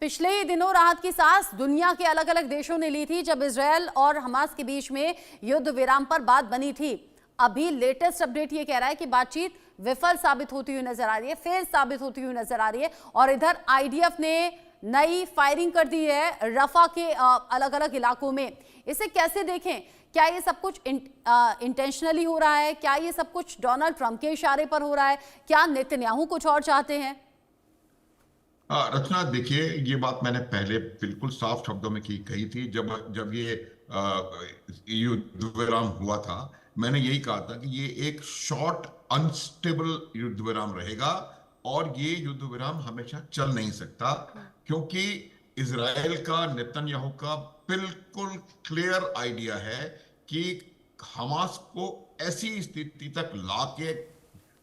पिछले ही दिनों राहत की सांस दुनिया के अलग अलग देशों ने ली थी जब इजरायल और हमास के बीच में युद्ध विराम पर बात बनी थी। अभी लेटेस्ट अपडेट ये कह रहा है कि बातचीत विफल साबित होती हुई नजर आ रही है, फेल साबित होती हुई नजर आ रही है। और इधर आईडीएफ ने नई फायरिंग कर दी है रफा के अलग अलग इलाकों में। इसे कैसे देखें? क्या ये सब कुछ इंटेंशनली हो रहा है? क्या ये सब कुछ डोनाल्ड ट्रंप के इशारे पर हो रहा है? क्या नेतन्याहू कुछ और चाहते हैं? रचना, देखिए, ये बात मैंने पहले बिल्कुल साफ शब्दों में कही थी। जब ये युद्ध विराम हुआ था, मैंने यही कहा था कि ये एक शॉर्ट अनस्टेबल युद्ध विराम रहेगा और ये युद्ध विराम हमेशा चल नहीं सकता, क्योंकि इजराइल का, नेतन्याहू का बिल्कुल क्लियर आइडिया है कि हमास को ऐसी स्थिति तक लाके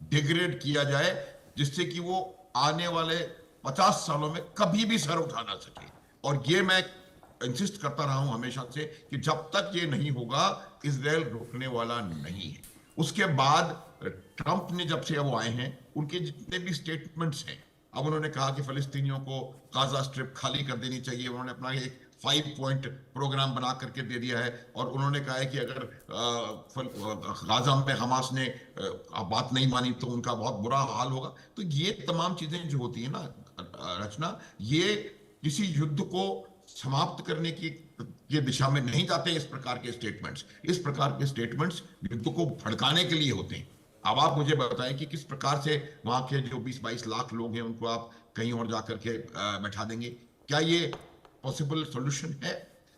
डिग्रेड किया जाए जिससे कि वो आने वाले 50 सालों में कभी भी सर उठा ना सके। और ये मैं इंसिस्ट करता रहा हूं हमेशा से कि जब तक ये नहीं होगा, इजराइल रुकने वाला नहीं है। उसके बाद ट्रंप ने जब से वो आए हैं, उनके जितने भी स्टेटमेंट्स हैं, अब उन्होंने कहा कि फलस्तीनियों को गाजा स्ट्रिप खाली कर देनी चाहिए। उन्होंने अपना एक 5 पॉइंट प्रोग्राम बना करके दे दिया है और उन्होंने कहा है कि अगर गाजा में हमास ने बात नहीं मानी तो उनका बहुत बुरा हाल होगा। तो ये तमाम चीजें जो होती है ना रचना, ये किसी युद्ध को समाप्त करने की ये दिशा में नहीं जाते। इस प्रकार के स्टेटमेंट्स युद्ध को भड़काने के लिए होते हैं। अब आप मुझे बताएं कि किस प्रकार से वहां के जो 20-22 लाख लोग हैं उनको आप कहीं और जाकर के बैठा देंगे? क्या ये पॉसिबल सॉल्यूशन है?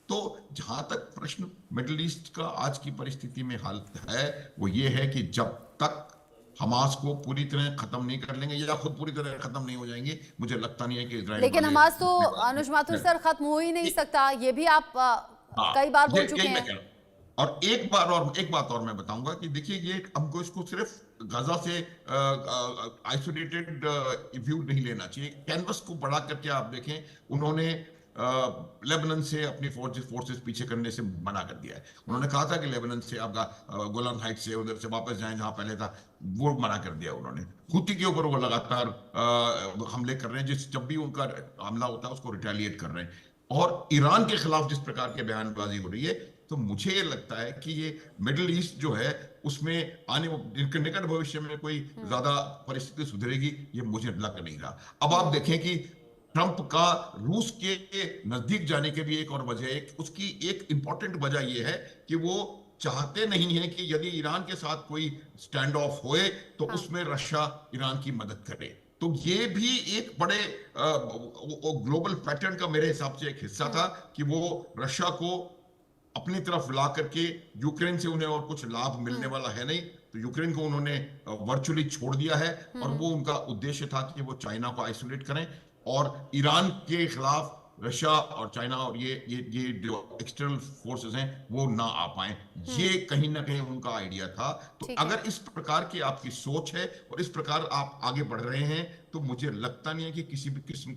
तो जहां तक प्रश्न मिडिल ईस्ट का आज की परिस्थिति में हालत है, वो ये है कि जब तक हमास को पूरी तरह खत्म नहीं कर लेंगे या खुद पूरी तरह खत्म नहीं हो जाएंगे, मुझे लगता नहीं है कि इजराइल। लेकिन हमास तो अनुज माथुर सर खत्म हो ही नहीं सकता, ये भी आप कई बार बोल चुके हैं। और एक बात और मैं बताऊंगा कि देखिए, ये हमको इसको सिर्फ गाजा से आइसोलेटेड व्यू नहीं लेना चाहिए। कैनवस को बढ़ा करके आप देखें, उन्होंने लेबनान से अपनी फोर्सेस पीछे करने से मना कर दिया है। उन्होंने कहा था कि लेबनान से आपका गोलान हाइट से उधर से वापस जाएं जहां पहले था, वो मना कर दिया उन्होंने। हुती के ऊपर वो लगातार हमले कर रहे हैं, जब भी उनका हमला होता है उसको रिटेलिएट कर रहे हैं। और ईरान के खिलाफ जिस प्रकार की बयानबाजी हो रही है, तो मुझे ये लगता है कि ये मिडिल ईस्ट जो है उसमें आने निकट भविष्य में कोई ज्यादा परिस्थिति सुधरेगी, ये मुझे लग नहीं रहा। अब आप देखें कि ट्रंप का रूस के नजदीक जाने के भी एक और वजह, उसकी एक इंपॉर्टेंट वजह यह है कि वो चाहते नहीं है कि यदि ईरान के साथ कोई स्टैंड ऑफ होए तो उसमें रशिया ईरान की मदद करे। तो ये भी एक बड़े ग्लोबल पैटर्न का मेरे हिसाब से एक हिस्सा था कि वो रशिया को अपनी तरफ ला करके, यूक्रेन से उन्हें और कुछ लाभ मिलने वाला है नहीं, तो यूक्रेन को उन्होंने वर्चुअली छोड़ दिया है। और वो उनका उद्देश्य था कि वो चाइना को आइसोलेट करें और ईरान के खिलाफ रशिया और चाइना और ये जो एक्सटर्नल फोर्सेस हैं वो ना आ पाए। ये कहीं ना कहीं उनका आइडिया था। तो अगर इस प्रकार की आपकी सोच है और इस प्रकार आप आगे बढ़ रहे हैं, तो मुझे लगता नहीं है कि किसी भी किस्म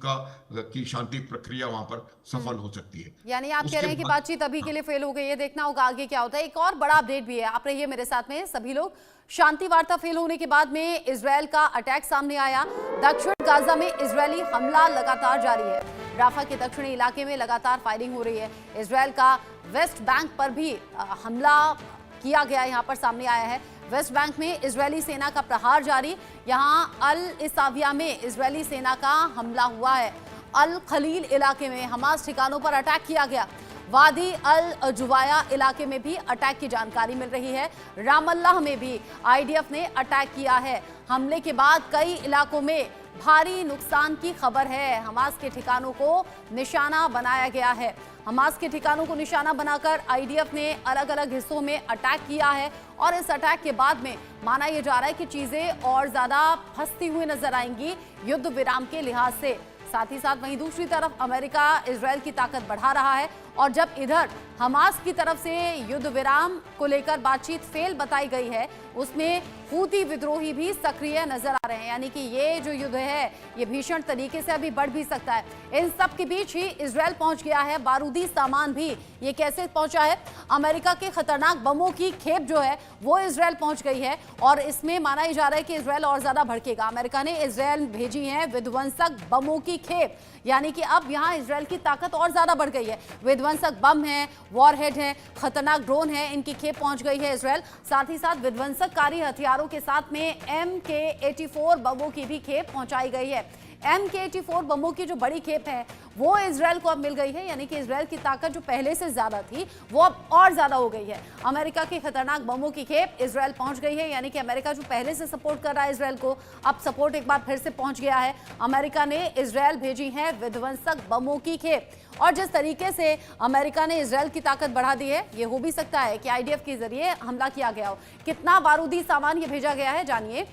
की शांति प्रक्रिया वहां पर सफल हो सकती है। यानी आप कह रहे हैं कि बातचीत अभी के लिए फेल हो गई है, देखना होगा आगे क्या होता है। एक और बड़ा अपडेट भी है, आप रहिए मेरे साथ में सभी लोग। शांति वार्ता फेल होने के बाद में इजरायल का अटैक सामने आया। दक्षिण गाजा में इजरायली हमला लगातार जारी है। राफा के दक्षिणी इलाके में लगातार फायरिंग हो रही है। इजरायल का वेस्ट बैंक पर भी हमला किया गया, यहाँ पर सामने आया है। वेस्ट बैंक में इजरायली सेना का प्रहार जारी। यहाँ अल इसाविया में इजरायली सेना का हमला हुआ है। अल खलील इलाके में हमास ठिकानों पर अटैक किया गया। वादी अल जुवाया इलाके में भी अटैक की जानकारी मिल रही है। रामल्लाह में भी आईडीएफ ने अटैक किया है। हमले के बाद कई इलाकों में भारी नुकसान की खबर है। हमास के ठिकानों को निशाना बनाया गया है। हमास के ठिकानों को निशाना बनाकर आईडीएफ ने अलग अलग हिस्सों में अटैक किया है और इस अटैक के बाद में माना यह जा रहा है कि चीजें और ज्यादा फंसती हुई नजर आएंगी युद्ध विराम के लिहाज से। साथ ही साथ वहीं दूसरी तरफ अमेरिका इजरायल की ताकत बढ़ा रहा है। और जब इधर हमास की तरफ से युद्ध विराम को लेकर बातचीत फेल बताई गई है, उसमें हूती विद्रोही भी सक्रिय नजर आ रहे हैं। यानी कि ये जो युद्ध है ये भीषण तरीके से अभी बढ़ भी सकता है। इन सब के बीच ही इजरायल पहुंच गया है। बारूदी सामान भी ये कैसे पहुंचा है? अमेरिका के खतरनाक बमों की खेप जो है वो इजरायल पहुंच गई है और इसमें माना ही जा रहा है कि इजरायल और ज्यादा भड़केगा। अमेरिका ने इजरायल भेजी है विध्वंसक बमों की खेप, यानी कि अब यहां इजरायल की ताकत और ज्यादा बढ़ गई है। विध्वंसक बम है, वॉरहेड है, खतरनाक ड्रोन है, इनकी खेप पहुंच गई है इजरायल। साथ ही साथ विध्वंसककारी हथियारों के साथ में MK-84 बमों की भी खेप पहुंचाई गई है। MK-84 बमों की जो बड़ी खेप है वो इजरायल को अब मिल गई है, यानी कि इजरायल की ताकत जो पहले से ज्यादा थी वो अब और ज्यादा हो गई है। अमेरिका की खतरनाक बमों की खेप इजरायल पहुंच गई है, यानी कि अमेरिका जो पहले से सपोर्ट कर रहा है इजरायल को, अब सपोर्ट एक बार फिर से पहुंच गया है। अमेरिका ने इजरायल भेजी है विध्वंसक बमों की खेप। और जिस तरीके से अमेरिका ने इजरायल की ताकत बढ़ा दी है, ये हो भी सकता है कि IDF के जरिए हमला किया गया हो। कितना बारूदी सामान ये भेजा गया है जानिए।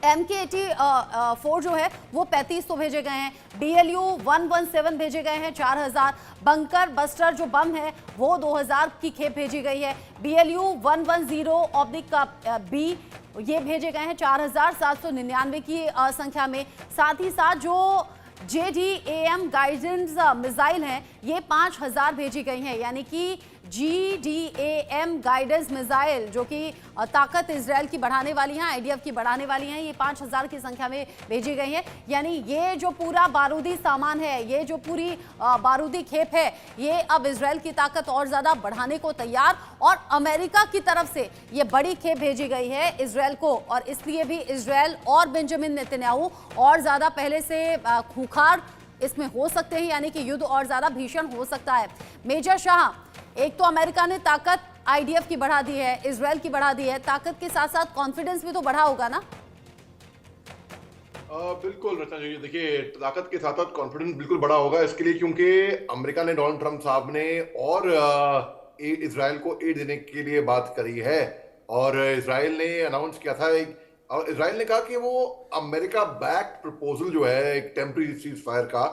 MK-84 जो है वो 3500 भेजे गए हैं। DLU 117 भेजे गए हैं 4000। बंकर बस्टर जो बम है वो 2000 की खेप भेजी गई है। BLU 110/B ये भेजे गए हैं 4799 की संख्या में। साथ ही साथ जो JDAM गाइडेंस मिसाइल हैं ये 5000 भेजी गई हैं, यानी कि GDAM गाइडेंस मिसाइल जो कि ताकत इजरायल की बढ़ाने वाली हैं, IDF की बढ़ाने वाली हैं, ये 5000 की संख्या में भेजी गई हैं। यानी ये जो पूरा बारूदी सामान है, ये जो पूरी बारूदी खेप है, ये अब इजरायल की ताकत और ज्यादा बढ़ाने को तैयार। और अमेरिका की तरफ से ये बड़ी खेप भेजी गई है इजरायल को, और इसलिए भी इजरायल और बेंजामिन नेतन्याहू और ज्यादा पहले से खूंखार इसमें हो सकते हैं, यानी कि युद्ध और ज्यादा भीषण हो सकता है। मेजर शाह, एक तो अमेरिका ने ताकत IDF की बढ़ा दी है, इजरायल की बढ़ा दी है, ताकत के साथ साथ कॉन्फिडेंस भी तो बढ़ा होगा ना? बिल्कुल रचना जी, देखिए ताकत के साथ साथ कॉन्फिडेंस बिल्कुल बड़ा होगा इसके लिए, क्योंकि अमेरिका ने, डोनाल्ड ट्रंप साहब ने और इजराइल को एड देने के लिए बात करी है। और इजराइल ने अनाउंस किया था और इजराइल ने कहा कि वो अमेरिका बैक प्रपोजल जो है एक टेम्पररी सीज फायर का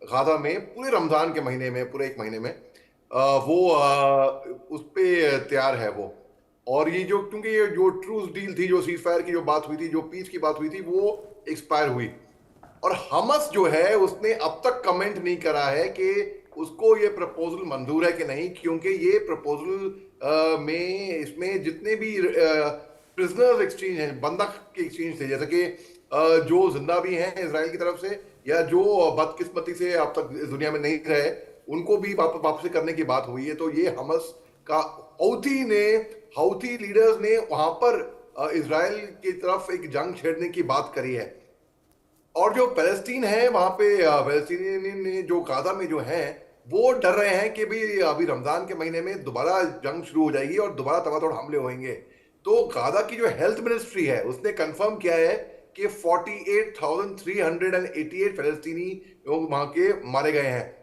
गाजा में पूरे रमजान के महीने में, पूरे एक महीने में वो उस पे तैयार है वो। और ये जो, क्योंकि ये जो ट्रूस डील थी, जो सीज फायर की जो बात हुई थी, जो पीस की बात हुई थी, वो एक्सपायर हुई। और हमस जो है उसने अब तक कमेंट नहीं करा है कि उसको ये प्रपोजल मंजूर है कि नहीं, क्योंकि ये प्रपोजल में इसमें जितने भी प्रिजनर्स एक्सचेंज हैं, बंधक के एक्सचेंज थे, जैसे कि जो जिंदा भी हैं इजराइल की तरफ से या जो बदकिस्मती से अब तक इस दुनिया में नहीं रहे, उनको भी वापस करने की बात हुई है। तो ये हमस का हौथी लीडर्स ने वहां पर इजराइल की तरफ एक जंग छेड़ने की बात करी है। और जो पैलेस्टीन है वहां पे पैलेस्टीनी जो गाजा में जो हैं वो डर रहे हैं कि भी अभी रमजान के महीने में दोबारा जंग शुरू हो जाएगी और दोबारा तबातोड़ हमले होंगे। तो गाजा की जो हेल्थ मिनिस्ट्री है उसने कंफर्म किया है कि 48,388 फलस्तीनी लोग वहां के मारे गए हैं।